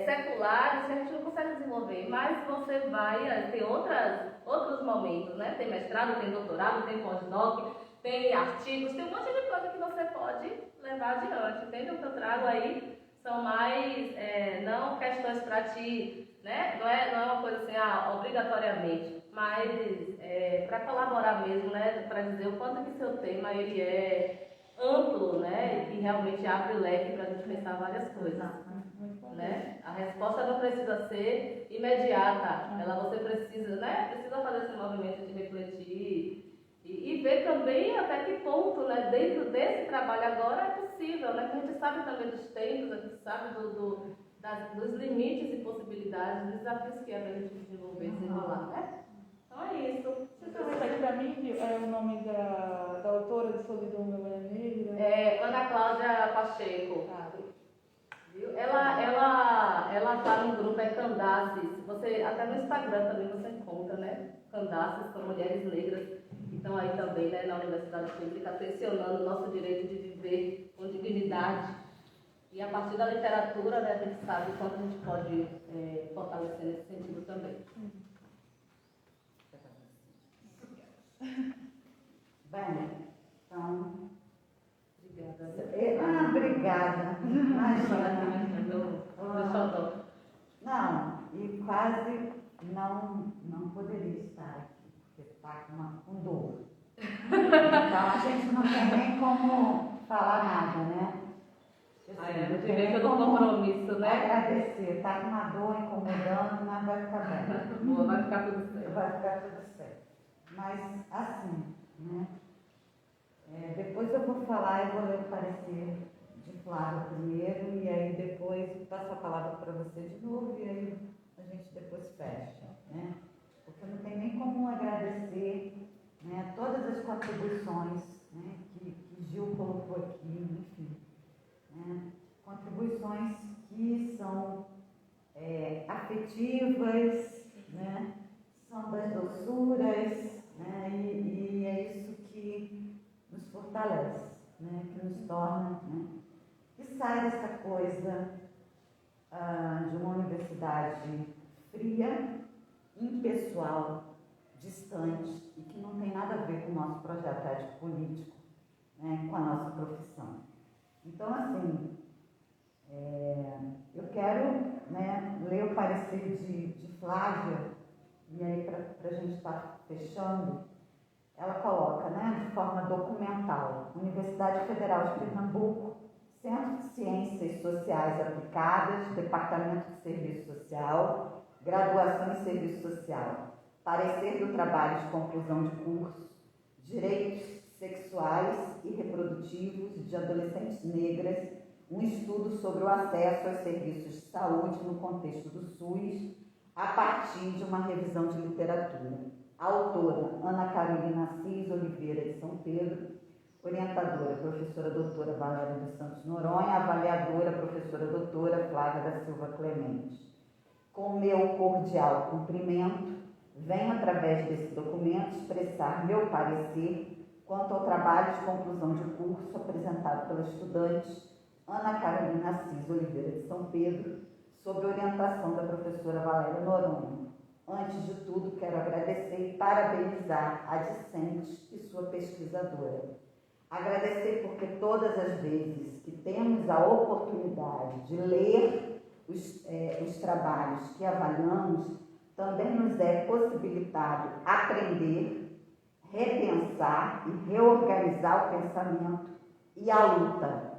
seculares que a gente não consegue desenvolver, mas você vai ter outros momentos, né? Tem mestrado, tem doutorado, tem pós-doc, tem artigos, tem um monte de coisa que você pode levar adiante, entende? O que eu trago aí são mais, não questões para ti, né? Não é uma coisa assim, obrigatoriamente, mas para colaborar mesmo, né? Para dizer o quanto que seu tema ele é amplo, né? E realmente abre o leque para a gente pensar várias coisas, né? A resposta não precisa ser imediata, você precisa, né? Precisa fazer esse movimento de refletir e ver também até que ponto, né, dentro desse trabalho agora é possível, né? Que a gente sabe também dos tempos, a gente sabe dos limites e possibilidades, dos desafios que é para a gente desenrolar, né? Então é isso. Você repete para mim o nome da autora de Solidão Memória Negra? Ana Cláudia Pacheco. Viu? Ela tá no grupo, Candaces. Você, até no Instagram também você encontra, né? Candaces são mulheres negras que estão aí também, né, na Universidade Pública, pressionando o nosso direito de viver com dignidade. E a partir da literatura, né, a gente sabe quanto a gente pode fortalecer nesse sentido também. Bem, então... Obrigada. Obrigada. Imagina. Deixa Não, e quase não poderia estar aqui, porque está com dor. Então a gente não tem nem como falar nada, né? o direito do compromisso, né? Agradecer, está com uma dor incomodando, mas vai ficar bem. Boa, vai ficar tudo certo. Vai ficar tudo certo. Mas assim, né? Depois eu vou falar e vou ler o parecer de Flávia primeiro, e aí depois passo a palavra para você de novo, e aí a gente depois fecha, né? Porque não tem nem como agradecer, né, todas as contribuições, né, que Gil colocou aqui, enfim. Né, contribuições que são afetivas, né, são das doçuras, né, e é isso que nos fortalece, né, que nos torna, né, que sai dessa coisa de uma universidade fria, impessoal, distante, e que não tem nada a ver com o nosso projeto ético-político, né, com a nossa profissão. Então, assim, eu quero, né, ler o parecer de Flávia, e aí para a gente estar fechando, ela coloca, né, de forma documental: Universidade Federal de Pernambuco, Centro de Ciências Sociais Aplicadas, Departamento de Serviço Social, Graduação em Serviço Social, parecer do trabalho de conclusão de curso, Direitos Sexuais e Reprodutivos de Adolescentes Negras, um estudo sobre o acesso aos serviços de saúde no contexto do SUS, a partir de uma revisão de literatura. Autora: Ana Carolina Assis Oliveira de São Pedro. Orientadora: professora doutora Valéria dos Santos Noronha. Avaliadora: professora doutora Flávia da Silva Clemente. Com meu cordial cumprimento, venho através desse documento expressar meu parecer quanto ao trabalho de conclusão de curso apresentado pela estudante Ana Carolina Assis Oliveira de São Pedro, sob orientação da professora Valéria Noronha. Antes de tudo, quero agradecer e parabenizar a discente e sua pesquisadora. Agradecer porque todas as vezes que temos a oportunidade de ler os trabalhos que avaliamos, também nos é possibilitado aprender, repensar e reorganizar o pensamento e a luta.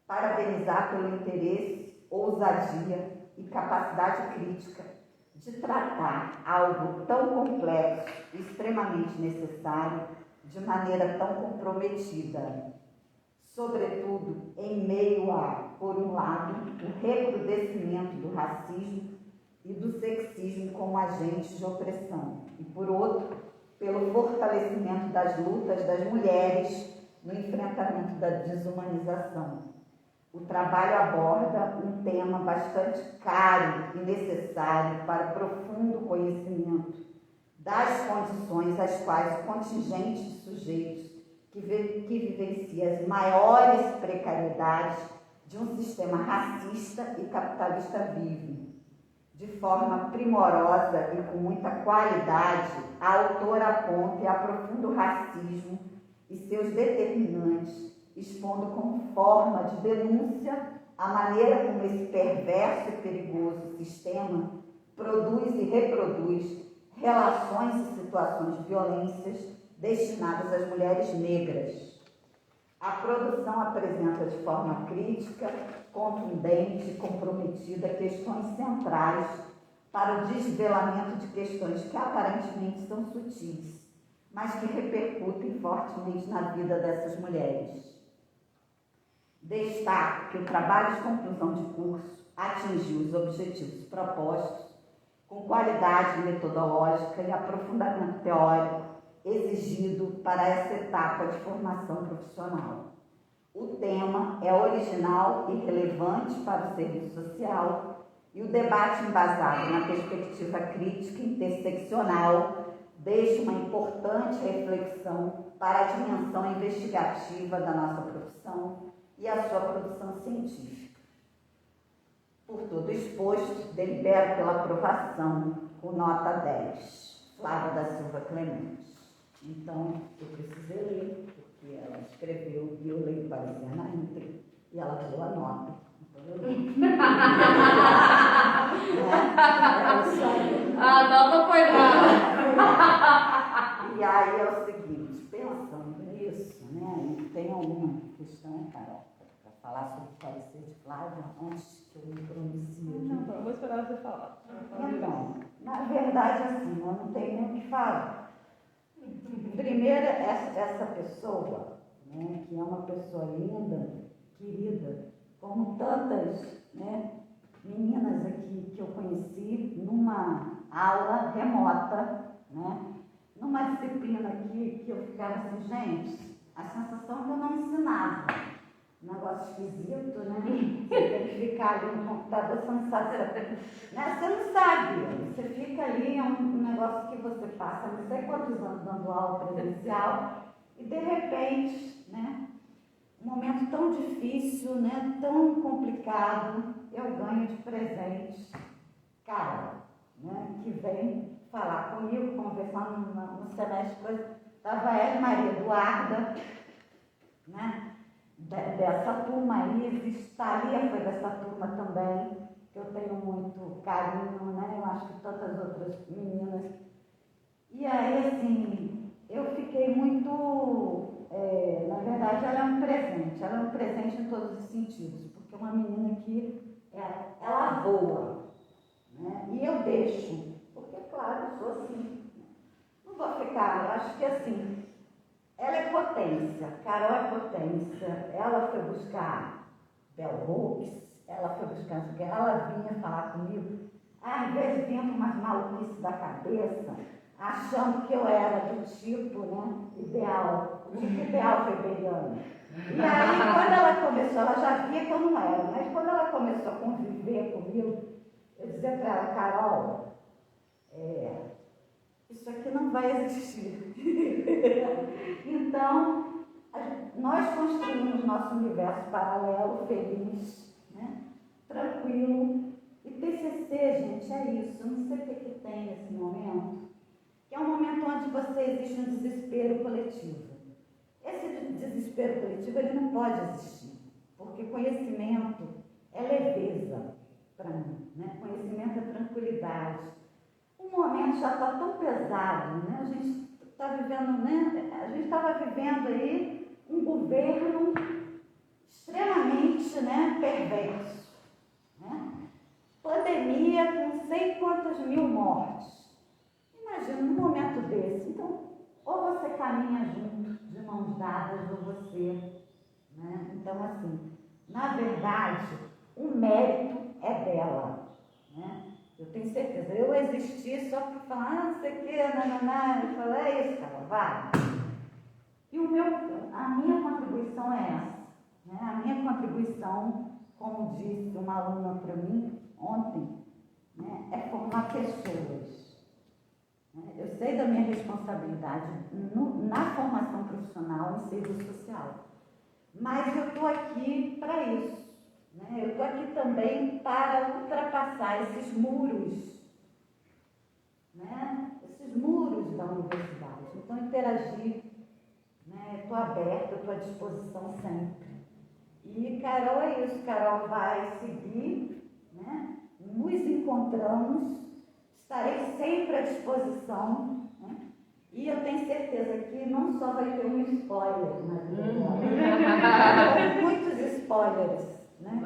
Parabenizar pelo interesse, ousadia e capacidade crítica de tratar algo tão complexo e extremamente necessário de maneira tão comprometida. Sobretudo, em meio a, por um lado, o recrudescimento do racismo e do sexismo como agentes de opressão, e por outro, pelo fortalecimento das lutas das mulheres no enfrentamento da desumanização. O trabalho aborda um tema bastante caro e necessário para profundo conhecimento das condições às quais o contingente de sujeitos que vivencia as maiores precariedades de um sistema racista e capitalista vive. De forma primorosa e com muita qualidade, a autora aponta e aprofunda o racismo e seus determinantes, expondo como forma de denúncia a maneira como esse perverso e perigoso sistema produz e reproduz relações e situações de violências destinadas às mulheres negras. A produção apresenta de forma crítica, contundente e comprometida questões centrais para o desvelamento de questões que aparentemente são sutis, mas que repercutem fortemente na vida dessas mulheres. Destaco que o trabalho de conclusão de curso atingiu os objetivos propostos com qualidade metodológica e aprofundamento teórico exigido para essa etapa de formação profissional. O tema é original e relevante para o serviço social e o debate embasado na perspectiva crítica interseccional deixa uma importante reflexão para a dimensão investigativa da nossa profissão e a sua produção científica. Por tudo exposto, delibero pela aprovação com nota 10. Flávia da Silva Clemente. Então, eu precisei ler, porque ela escreveu e eu leio parecia na íntegra, e ela deu a nota. Então, eu li. A nota foi dada. E aí é o seguinte, pensando nisso, né, e tem alguma questão, Carol, para falar sobre o parecer de Flávia, antes que eu me pronuncie? Não, eu vou esperar você falar. Então, na verdade, assim, eu não tenho nem o que falar. Primeiro, essa pessoa, né, que é uma pessoa linda, querida, como tantas, né, meninas aqui que eu conheci numa aula remota, né, numa disciplina aqui que eu ficava assim, gente, a sensação é que eu não ensinava. Um negócio esquisito, né? Você tem que ficar ali no computador, você não sabe. Né? Você não sabe. Você fica ali, é um negócio que você passa não sei quantos anos dando aula presencial e de repente, né? Um momento tão difícil, né? Tão complicado, eu ganho de presente Carol, né? Que vem falar comigo, conversando no semestre, coisa. Estava ela e Maria Eduarda, né? Dessa turma aí, Thalia foi dessa turma também, que eu tenho muito carinho, né? Eu acho que tantas outras meninas. E aí, assim, eu fiquei muito, na verdade, ela é um presente em todos os sentidos, porque uma menina que, ela voa, né? E eu deixo, porque, claro, eu sou assim, não vou ficar, eu acho que assim, ela é potência, Carol é potência. Ela foi buscar Bell Hooks, ela foi buscar, ela vinha falar comigo, às vezes vinha com umas maluquices da cabeça, achando que eu era do tipo, né, ideal, o tipo ideal weberiano. E aí, quando ela começou, ela já via que eu não era, mas quando ela começou a conviver comigo, eu dizia para ela, Carol, isso aqui não vai existir. Então, nós construímos nosso universo paralelo, feliz, né? Tranquilo. E TCC, gente, é isso. Eu não sei o que tem nesse momento, que é um momento onde você existe um desespero coletivo. Esse desespero coletivo, ele não pode existir, porque conhecimento é leveza para mim, né? Conhecimento é tranquilidade. O momento já está tão pesado, né? A gente está vivendo, né? A gente estava vivendo aí um governo extremamente, né, perverso, né? Pandemia com não sei quantas mil mortes. Imagina num momento desse. Então, ou você caminha junto, de mãos dadas, ou você, né? Então, assim, na verdade, o mérito é dela, né? Eu tenho certeza. Eu existi só para falar, não sei o que, nananá. Eu falei, é isso, cara, vai. E a minha contribuição é essa. Né? A minha contribuição, como disse uma aluna para mim ontem, né, é formar pessoas. Eu sei da minha responsabilidade na formação profissional em serviço social. Mas eu estou aqui para isso. Né? Eu estou aqui também para ultrapassar esses muros, né? Esses muros da universidade. Então, interagir, né? Estou aberta, estou à disposição sempre. E Carol é isso, Carol vai seguir, né? Nos encontramos, estarei sempre à disposição, né? E eu tenho certeza que não só vai ter um spoiler na vida dela, vai ter muitos spoilers. Né?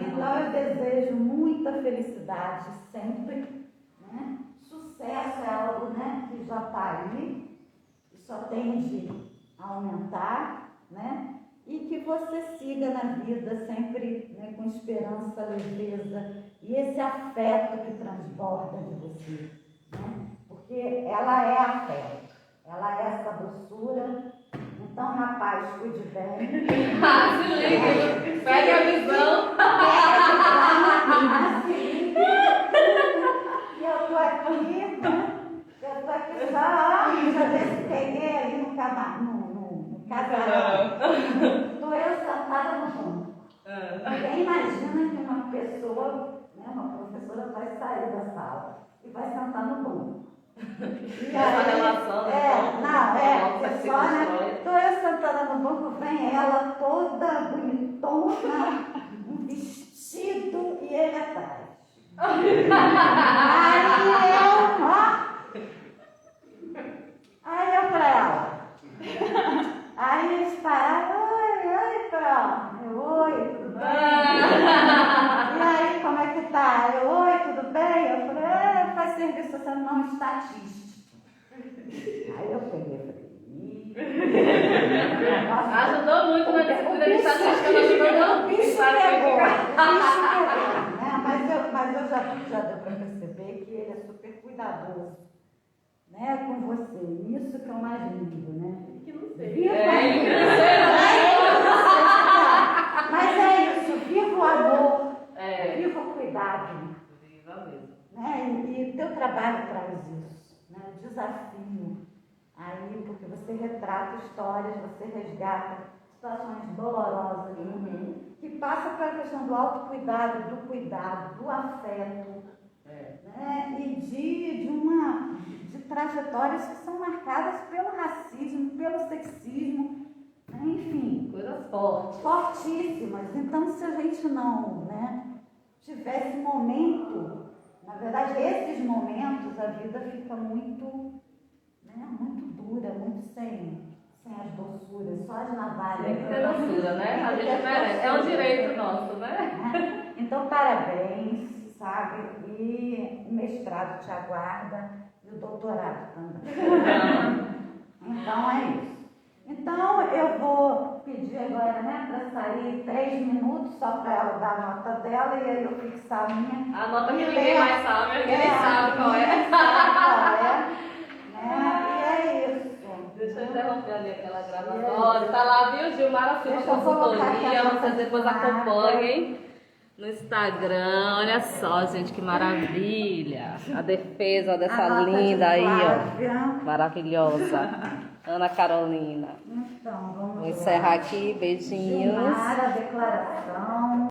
Então eu desejo muita felicidade sempre, né? Sucesso é algo, né, que já está aí e só tende a aumentar, né? E que você siga na vida sempre, né, com esperança, leveza e esse afeto que transborda de você, né? Porque ela é afeto, ela é essa doçura. Então, rapaz, cuide bem. Se liga, já peguei ali no casarão. Estou eu sentada no banco. Ninguém imagina que uma pessoa, né, uma professora, vai sair da sala e vai sentar no banco. E Essa relação, só, né? Estou eu sentada no banco, vem ela toda bonitona, um vestido e ele atrás. Aí eu pra ela. Aí eles pararam, oi, oi, tudo bem? E aí, como é que tá? Oi, tudo bem? Eu falei, faz serviço social não estatístico. Aí eu peguei e falei, ajudou muito na disciplina de estatística, não ajudou não? O bicho pegou, né? Mas eu já deu para perceber que ele é super cuidadoso, né, com você. Isso que é o mais lindo, né? Que não sei. Viva mas é isso, viva o amor, viva o cuidado. Viva mesmo. Né? E teu trabalho traz isso, né? Desafio aí, porque você retrata histórias, você resgata situações dolorosas, que passa pela questão do autocuidado, do cuidado, do afeto, né? E de trajetórias que são marcadas pelo racismo, pelo sexismo, né? Enfim, Coisas fortes. fortíssimas. Então, se a gente não, né, tiver esse momento, na verdade, esses momentos, a vida fica muito, né, muito dura, muito sem as doçuras, só as navalhas. Tem que ter doçura, né? A gente merece. É um direito nosso, né? Então, parabéns, sabe? E o mestrado te aguarda e o doutorado também. Então, é isso. Então, eu vou pedir agora, né, para sair 3 minutos só para ela dar a nota dela e aí eu fixar a minha. A nota que ninguém mais sabe, ninguém sabe qual é. E é isso. Deixa eu interromper ali aquela gravatória. Tá lá, viu, Gilmara Silva Consultoria. Vocês depois acompanhem no Instagram. Olha só, gente, que maravilha. A defesa dessa linda aí, ó. Maravilhosa. Ana Carolina. Então, vamos Vou encerrar aqui. Beijinhos. Gilmara, declaração.